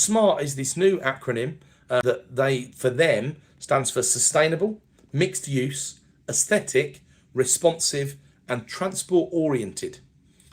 SMART is this new acronym for them stands for sustainable, mixed use, aesthetic, responsive, and transport oriented.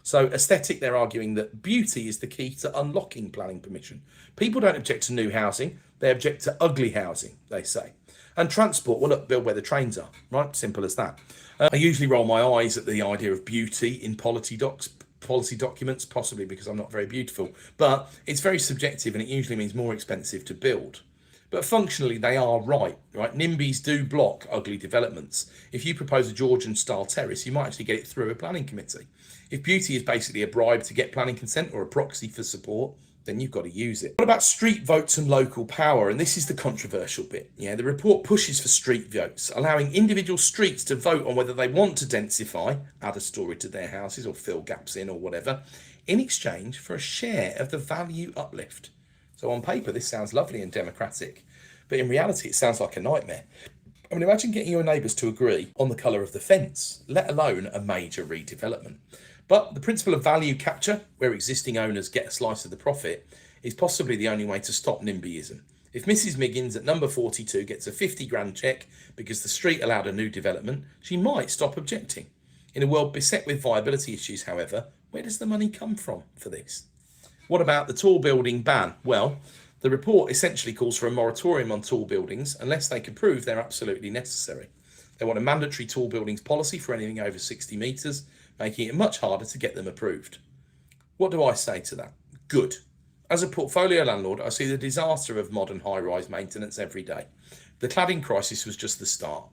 So aesthetic, they're arguing that beauty is the key to unlocking planning permission. People don't object to new housing, they object to ugly housing, they say. And transport, well, look, build where the trains are, right? Simple as that. I usually roll my eyes at the idea of beauty in policy documents, possibly because I'm not very beautiful, but it's very subjective and it usually means more expensive to build. But functionally, they are right? NIMBYs do block ugly developments. If you propose a Georgian-style terrace, you might actually get it through a planning committee. If beauty is basically a bribe to get planning consent or a proxy for support, then you've got to use it. What about street votes and local power? And this is the controversial bit. The report pushes for street votes, allowing individual streets to vote on whether they want to densify, add a storey to their houses or fill gaps in or whatever, in exchange for a share of the value uplift. So on paper, this sounds lovely and democratic, but in reality, it sounds like a nightmare. I mean, imagine getting your neighbours to agree on the colour of the fence, let alone a major redevelopment. But the principle of value capture, where existing owners get a slice of the profit, is possibly the only way to stop NIMBYism. If Mrs. Miggins at number 42 gets a 50 grand cheque because the street allowed a new development, she might stop objecting. In a world beset with viability issues, however, where does the money come from for this? What about the tall building ban? Well, the report essentially calls for a moratorium on tall buildings unless they can prove they're absolutely necessary. They want a mandatory tall buildings policy for anything over 60 metres, making it much harder to get them approved. What do I say to that? Good. As a portfolio landlord, I see the disaster of modern high-rise maintenance every day. The cladding crisis was just the start.